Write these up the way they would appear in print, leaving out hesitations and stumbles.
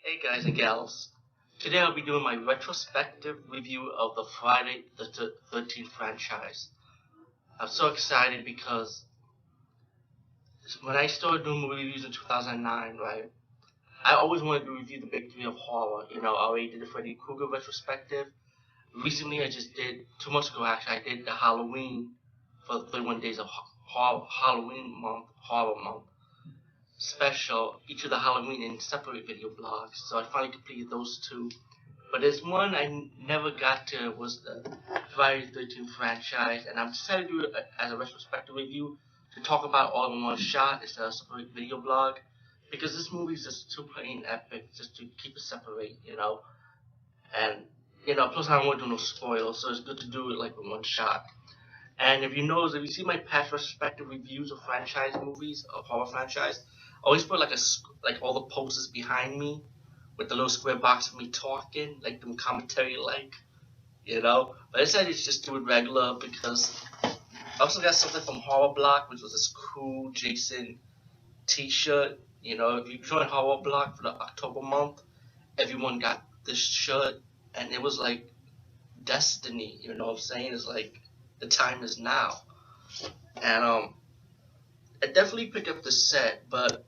Hey guys and gals, today I'll be doing my retrospective review of the Friday the 13th franchise. I'm so excited because when I started doing movie reviews in 2009, right, I always wanted to review the big three of horror. I already did the Freddy Krueger retrospective. Recently I just did, 2 months ago actually, I did the Halloween for the 31 days of Halloween month, horror month special, each of the Halloween in separate video blogs. So I finally completed those two. But there's one I never got to, was the Friday the 13th franchise, and I'm decided to do it as a retrospective review to talk about all in one shot instead of a separate video blog, because this movie is just too plain epic just to keep it separate, and plus I don't want to do no spoilers, so it's good to do it like in one shot. And if you see my past retrospective reviews of franchise movies, of horror franchise, I always put like all the posters behind me with the little square box of me talking, like them commentary But I decided to just do it regular because I also got something from Horror Block, which was this cool Jason t-shirt. If you join Horror Block for the October month, everyone got this shirt, and it was like destiny, you know what I'm saying? It's like the time is now. And I definitely picked up the set, but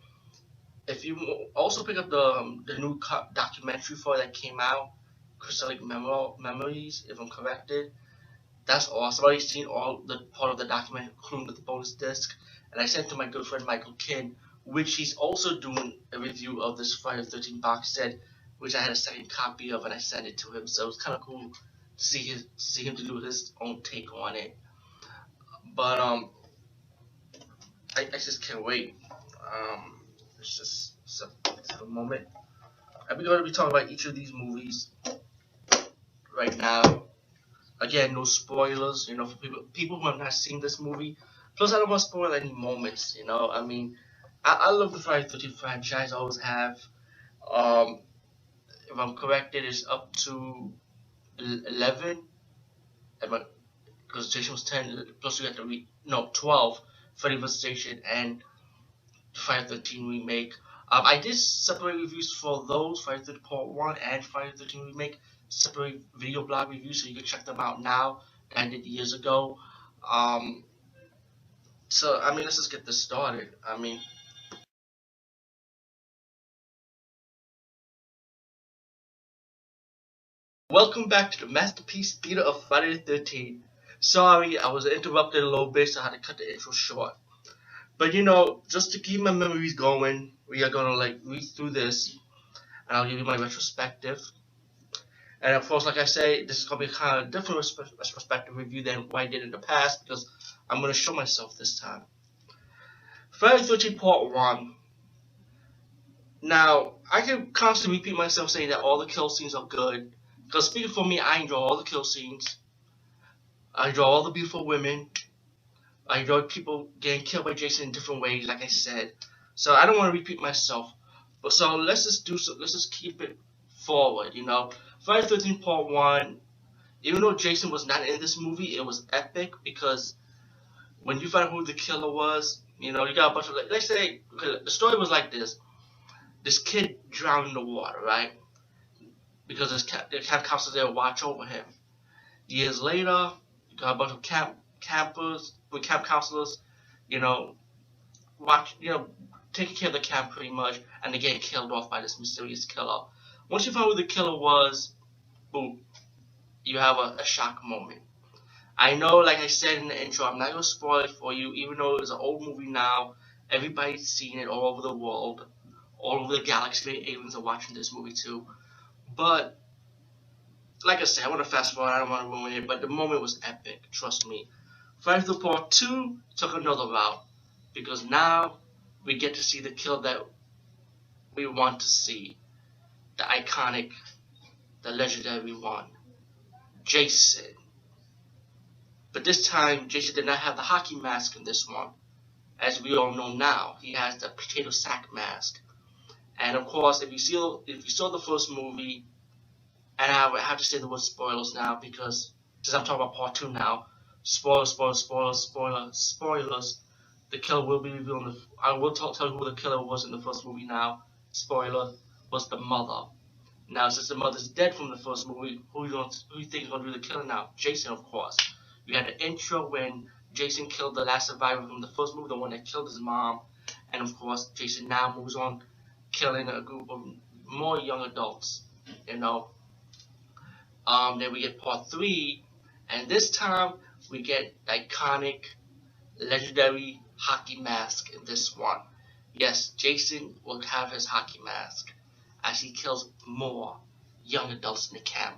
if you also pick up the new documentary for it that came out, Crystallic Memories, if I'm corrected, that's awesome. I've already seen all the part of the documentary, including the bonus disc, and I sent it to my good friend Michael Kin, which he's also doing a review of this Friday the 13th box set, which I had a second copy of, and I sent it to him. So it's kind of cool to see him to do his own take on it. But I just can't wait. It's just a moment. I'm going to be talking about each of these movies right now. Again, no spoilers, for people who have not seen this movie. Plus, I don't want to spoil any moments, I love the Friday the 13th franchise, I always have. If I'm corrected, it's up to 11. Because Jason was 10, plus we have to 12, Freddy vs. Jason and Friday the 13th remake. I did separate reviews for those, Friday the 13th Part 1 and Friday the 13th remake, separate video blog reviews, so you can check them out now that I did years ago. So let's just get this started. Welcome back to the Masterpiece Theater of Friday the 13th. Sorry, I was interrupted a little bit, so I had to cut the intro short. But just to keep my memories going, we are gonna read through this, and I'll give you my retrospective. And of course, like I say, this is gonna be a kind of different retrospective review than what I did in the past, because I'm gonna show myself this time. Friday the 13th Part 1. Now, I can constantly repeat myself saying that all the kill scenes are good, because speaking for me, I enjoy all the kill scenes. I enjoy all the beautiful women. I enjoy people getting killed by Jason in different ways, like I said. So I don't want to repeat myself. But so let's just keep it forward, Friday the 13th Part 1, even though Jason was not in this movie, it was epic because when you find out who the killer was, you got a bunch of, let's say, the story was like this. This kid drowned in the water, right? Because the camp counselors there watch over him. Years later, you got a bunch of camp counselors, taking care of the camp pretty much, and they get killed off by this mysterious killer. Once you find who the killer was, boom, you have a shock moment. I know, like I said in the intro, I'm not going to spoil it for you, even though it's an old movie now. Everybody's seen it all over the world, all over the galaxy. Aliens are watching this movie too. But, like I said, I want to fast forward, I don't want to ruin it, but the moment was epic, trust me. Friday the Part 2 took another route, because now we get to see the kill that we want to see. The iconic, the legendary one, Jason. But this time, Jason did not have the hockey mask in this one. As we all know now, he has the potato sack mask. And of course, if you saw the first movie, and I have to say the word spoilers now, because since I'm talking about Part 2 now, spoilers. The killer will be revealed. I will tell you who the killer was in the first movie now. Spoiler. was the mother. Now, since the mother's dead from the first movie, who you think is going to do the killing now? Jason, of course. You had the intro when Jason killed the last survivor from the first movie, the one that killed his mom, and of course, Jason now moves on, killing a group of more young adults. You know. Then we get part 3, and this time we get the iconic, legendary hockey mask in this one. Yes, Jason will have his hockey mask as he kills more young adults in the camp.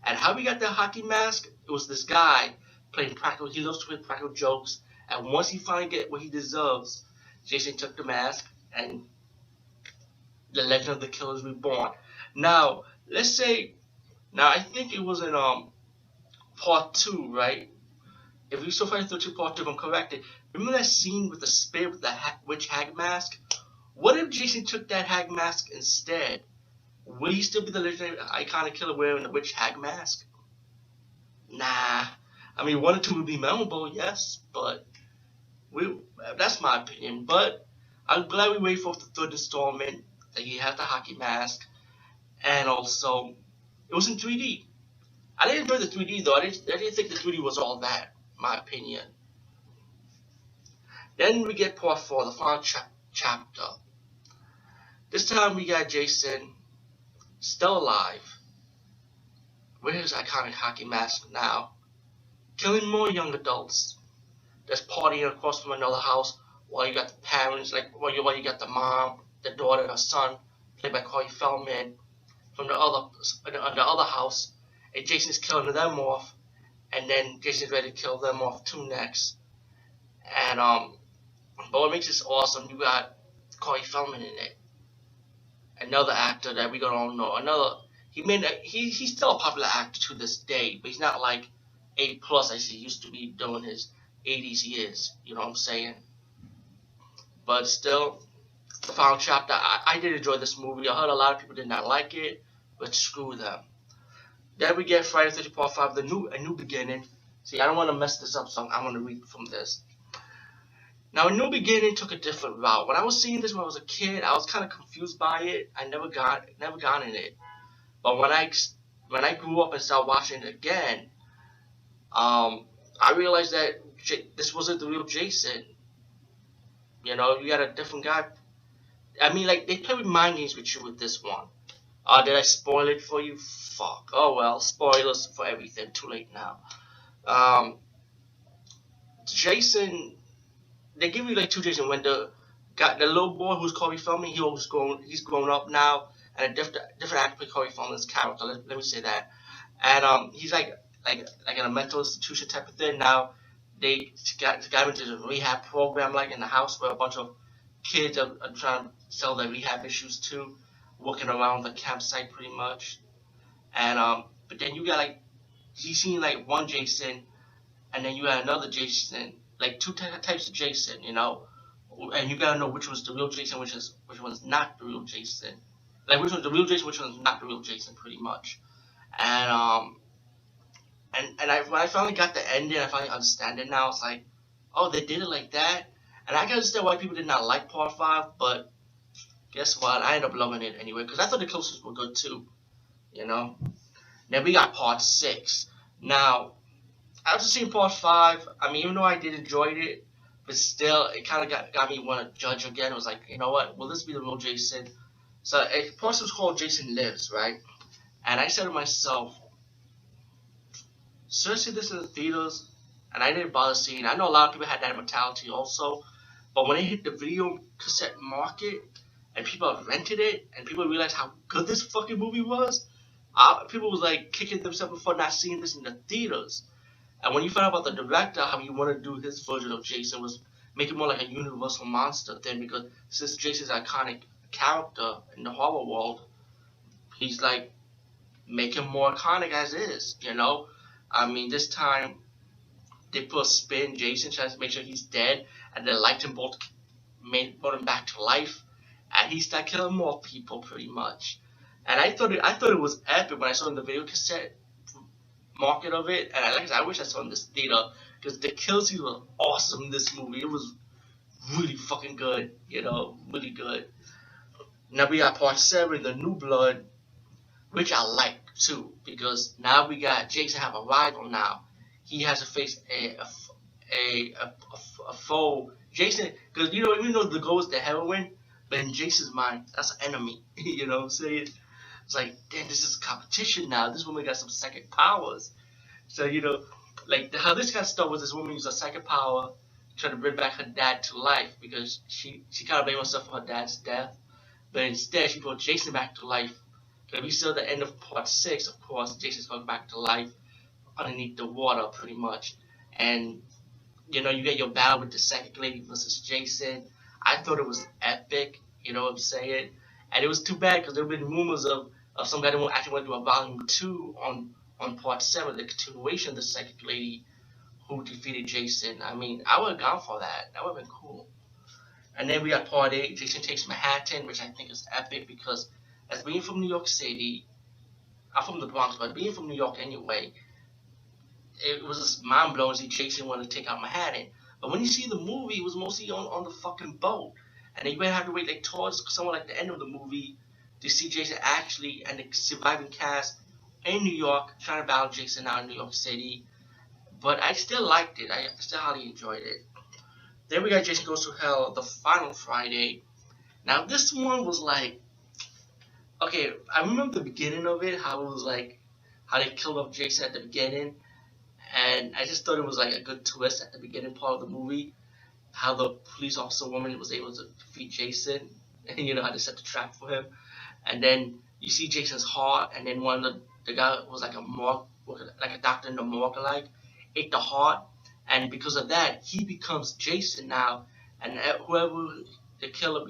And how we got the hockey mask? It was this guy playing practical. He loves to play practical jokes, and once he finally get what he deserves, Jason took the mask, and the legend of the killer is reborn. Now, let's say, I think it was in part 2, right? If we still find 13 part 2, if I'm corrected, remember that scene with the spirit with the witch hag mask? What if Jason took that hag mask instead? Would he still be the legendary iconic killer wearing the witch hag mask? Nah. I mean, 1 or 2 would be memorable, yes, but that's my opinion. But I'm glad we waited for the 3rd installment, that he had the hockey mask, and also it was in 3D. I didn't enjoy the 3D though. I didn't think the 3D was all that, my opinion. Then we get part 4, the final chapter. This time we got Jason still alive, with his iconic hockey mask now, killing more young adults. That's partying across from another house while you got the parents, while you got the mom, the daughter, and the son, played by Corey Feldman, from the other house, and Jason's killing them off, and then Jason's ready to kill them off too next. And but what makes this awesome, you got Corey Feldman in it, another actor that we don't all know. He's still a popular actor to this day, but he's not like A+ as he used to be doing his 80s years. You know what I'm saying? But still, the final chapter. I did enjoy this movie. I heard a lot of people did not like it, but screw them. Then we get Friday the 13th Part 5, a new beginning. See, I don't want to mess this up, so I'm going to read from this. Now, A New Beginning took a different route. When I was seeing this when I was a kid, I was kind of confused by it. I never got in it. But when I grew up and started watching it again, I realized that this wasn't the real Jason. You know, you got a different guy. I mean, like, they play with mind games with you with this one. Did I spoil it for you? Fuck. Oh well, spoilers for everything. Too late now. Jason, they give you like 2 Jason. When the little boy who's Corey Feldman, he's grown up now, and a different actor play Corey Feldman's character. Let me say that. And he's like in a mental institution type of thing. Now they got him into a rehab program, like in the house where a bunch of kids are trying to sell their rehab issues to, walking around the campsite pretty much. And but then you got he's seen like one Jason, and then you got another Jason, like 2 types of Jason, you know, and you gotta know which was the real Jason, which one's not the real Jason, like which one's the real Jason, which one's not the real Jason, pretty much. And when I finally got the ending, I finally understand it now. It's like, oh, they did it like that, and I can understand why people did not like Part 5, but guess what? I ended up loving it anyway, because I thought the closest were good too, you know. Then we got Part 6. Now, after seeing Part 5, I mean, even though I did enjoy it, but still, it kind of got me want to judge again. It was like, you know what? Will this be the real Jason? So, Part 6 was called Jason Lives, right? And I said to myself, seriously, this in the theaters? And I didn't bother seeing it. I know a lot of people had that mentality also, but when it hit the video cassette market, and people rented it, and people realized how good this fucking movie was, people was like kicking themselves for not seeing this in the theaters. And when you find out about the director, how he wanted to do his version of Jason was make it more like a universal monster thing, because since Jason's iconic character in the horror world, he's like, make him more iconic as is, you know? I mean, this time, they put a spin Jason, trying to make sure he's dead, and then lightning bolt brought him back to life, and he started killing more people, pretty much. And I thought it was epic when I saw it in the video cassette market of it, and I wish I saw it in this theater, because the kill scenes were awesome in this movie. It was really fucking good, you know, really good. Now we got part 7, The New Blood, which I like too, because now we got Jason have a rival now. He has to face a foe. Jason, because even though the goal is the heroine, but in Jason's mind, that's an enemy. You know what I'm saying? It's like, damn, this is competition now. This woman got some psychic powers. So, like how this got started was this woman used a psychic power trying to bring back her dad to life because she kind of blamed herself for her dad's death. But instead, she brought Jason back to life. If we see at the end of part 6, of course, Jason's going back to life underneath the water, pretty much. And, you get your battle with the psychic lady versus Jason. I thought it was epic, you know what I'm saying? And it was too bad because there have been rumors of some guy that actually went to a volume 2 on part 7, the continuation of the psychic lady who defeated Jason. I mean, I would have gone for that. That would have been cool. And then we got part 8, Jason Takes Manhattan, which I think is epic because as being from New York City, I'm from the Bronx, but being from New York anyway, it was just mind blowing to see Jason want to take out Manhattan. But when you see the movie, it was mostly on the fucking boat. And then you might have to wait like towards somewhere like the end of the movie to see Jason actually and the surviving cast in New York trying to battle Jason out in New York City. But I still liked it. I still highly enjoyed it. Then we got Jason Goes to Hell, the final Friday. Now this one was like, okay, I remember the beginning of it, how it was like, how they killed off Jason at the beginning, and I just thought it was like a good twist at the beginning part of the movie, how the police officer woman was able to defeat Jason, and how they set the trap for him, and then you see Jason's heart, and then one of the guy was like a morgue, like a doctor in the morgue, like ate the heart, and because of that, he becomes Jason now, and whoever the killer,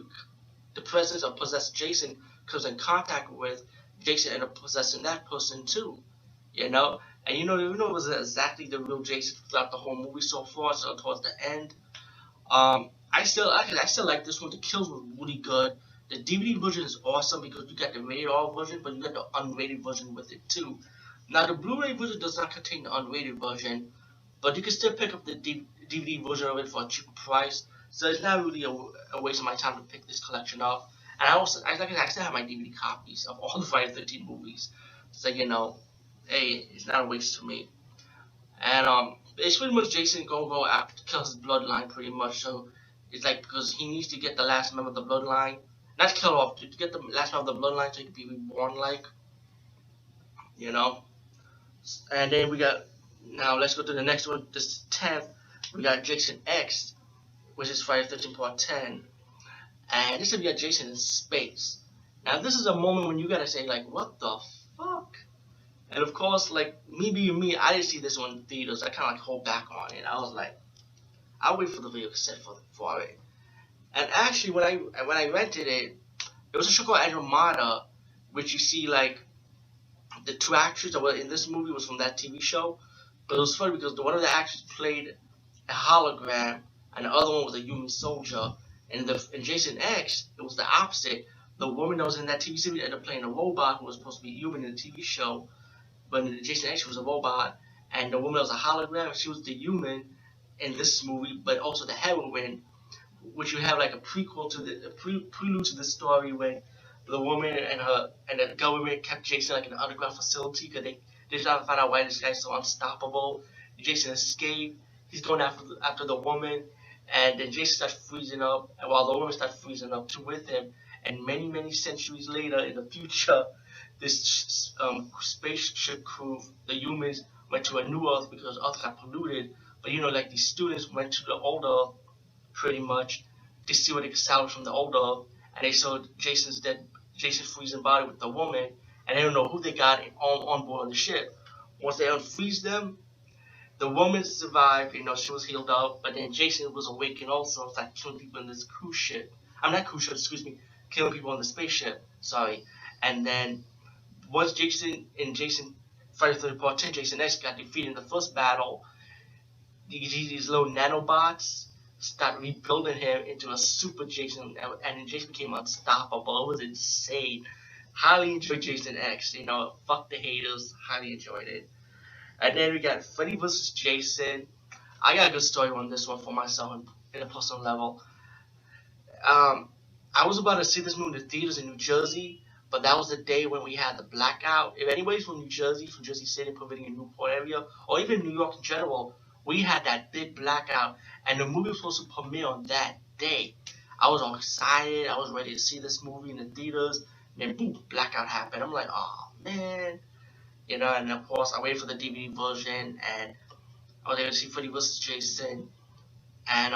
the presence of possessed Jason comes in contact with, Jason end up possessing that person too, And even though it was exactly the real Jason throughout the whole movie so far, so towards the end, I still like this one. The kills were really good. The DVD version is awesome because you got the rated R version, but you got the unrated version with it too. Now the Blu-ray version does not contain the unrated version, but you can still pick up the DVD version of it for a cheaper price. So it's not really a waste of my time to pick this collection up. And I still have my DVD copies of all the Friday 13 movies. So hey, it's not a waste to me. And it's pretty much Jason go after to kill his bloodline pretty much. So it's like because he needs to get the last member of the bloodline, not kill off, to get the last member of the bloodline so he can be reborn, like you know. And then we got, now let's go to the next one. This 10th, we got Jason X, which is Friday 13 Part 10. And this is we got Jason in space. Now this is a moment when you gotta say like, what the fuck? And of course, like me being me, I didn't see this one in theaters. I kind of like hold back on it. I was like, I'll wait for the video cassette for it. And actually, when I rented it, it was a show called Andromeda, which you see like the two actors that were in this movie was from that TV show. But it was funny because one of the actors played a hologram, and the other one was a human soldier. And in Jason X, it was the opposite. The woman that was in that TV series ended up playing a robot who was supposed to be human in the TV show. But in Jason X, she was a robot, and the woman that was a hologram, she was the human in this movie, but also the heroine, which you have like a prequel to the prelude to the story when the woman and the government kept Jason like in an underground facility because they trying to find out why this guy's so unstoppable. Jason escaped. He's going after the woman, and then Jason starts freezing up, and while the woman starts freezing up too with him. And many centuries later in the future, this spaceship crew, the humans, went to a new Earth because Earth got polluted. But like these students went to the old Earth pretty much to see what they could salvage from the old Earth, and they saw Jason's freezing body with the woman, and they don't know who they got on board the ship. Once they unfreeze them, the woman survived. She was healed up, but then Jason was awakened also and started killing people in this cruise ship. I'm not cruise ship, excuse me, killing people on the spaceship. Sorry. And then once Jason Friday the 13th Part 10, Jason X got defeated in the first battle, these little nanobots start rebuilding him into a super Jason, and then Jason became unstoppable. It was insane. Highly enjoyed Jason X. Fuck the haters. Highly enjoyed it. And then we got Freddy vs. Jason. I got a good story on this one for myself in a personal level. I was about to see this movie in the theaters in New Jersey, but that was the day when we had the blackout. If anybody's from New Jersey, from Jersey City, Pennsylvania, Newport area, or even New York in general, we had that big blackout, and the movie was supposed to premiere on that day. I was all excited. I was ready to see this movie in the theaters. And then boom, blackout happened. I'm like, oh man, And of course, I waited for the DVD version, and I was able to see Freddy vs. Jason, and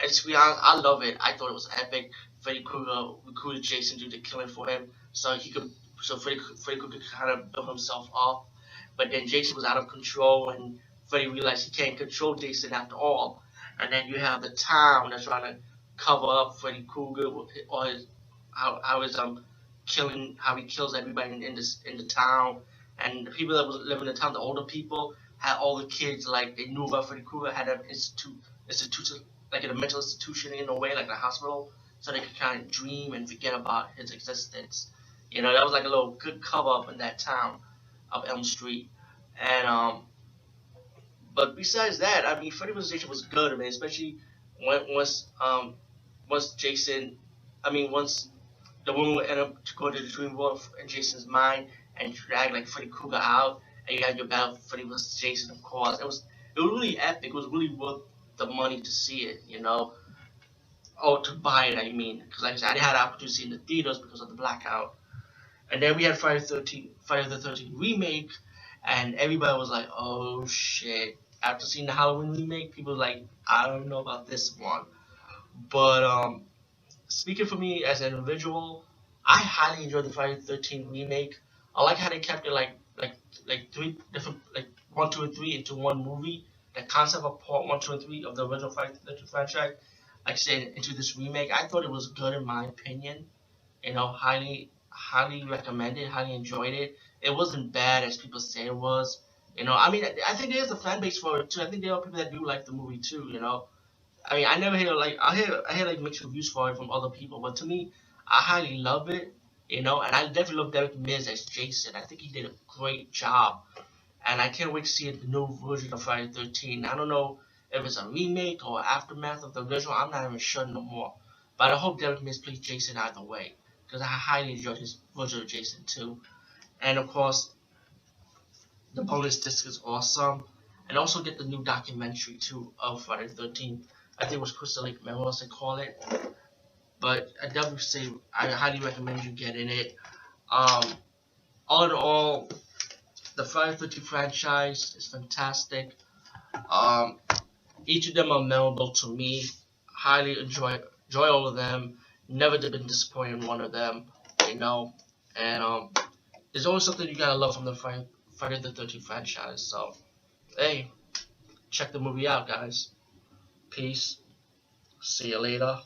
and to be honest, I love it. I thought it was epic. Freddy Krueger recruited Jason to do the killing for him, so Freddy Krueger could kind of build himself up. But then Jason was out of control, and Freddy realized he can't control Jason after all. And then you have the town that's trying to cover up Freddy Krueger or how his how he kills everybody in the town, and the people that was living in the town, the older people, had all the kids like they knew about Freddy Krueger, had an institution like in a mental institution in a way, like a hospital, so they could kind of dream and forget about his existence. That was like a little good cover up in that town of Elm Street, and but besides that, I mean, Freddy vs. Jason was good, I mean, especially once Jason, I mean, once the woman would end up to go to the dream world in Jason's mind and drag like Freddy Krueger out, and you had your battle for Freddy vs. Jason, of course. It was really epic. It was really worth the money to see it. Or to buy it, I mean, because like I said, I had the opportunity to see it in the theaters because of the blackout. And then we had Friday the 13th remake, and everybody was like, "Oh shit!" After seeing the Halloween remake, people were like, "I don't know about this one." But speaking for me as an individual, I highly enjoyed the Friday the 13th remake. I like how they kept it like three different, like 1, 2, and 3 into one movie. The concept of part 1, 2, and 3 of the original Friday the 13th franchise, like I said, into this remake, I thought it was good in my opinion. Highly recommended, highly enjoyed it. It wasn't bad as people say it was. I mean, I think there's a fan base for it too. I think there are people that do like the movie too. I mean, I never hear like I hear like mixed reviews for it from other people, but to me, I highly love it. And I definitely love Derek Miz as Jason. I think he did a great job, and I can't wait to see the new version of Friday the 13th. I don't know if it's a remake or aftermath of the original. I'm not even sure no more, but I hope Derek Miz plays Jason either way because I highly enjoyed his version of Jason too. And of course, the bonus disc is awesome, and also get the new documentary too of Friday the 13th. I think it was Crystal Lake Memoirs they call it. But I definitely say I highly recommend you getting it. All in all, the Friday the 13th franchise is fantastic. Each of them are memorable to me. Highly enjoy all of them. Never been disappointed in one of them. And there's always something you gotta love from the Friday the 13th franchise. So, hey, check the movie out, guys. Peace. See you later.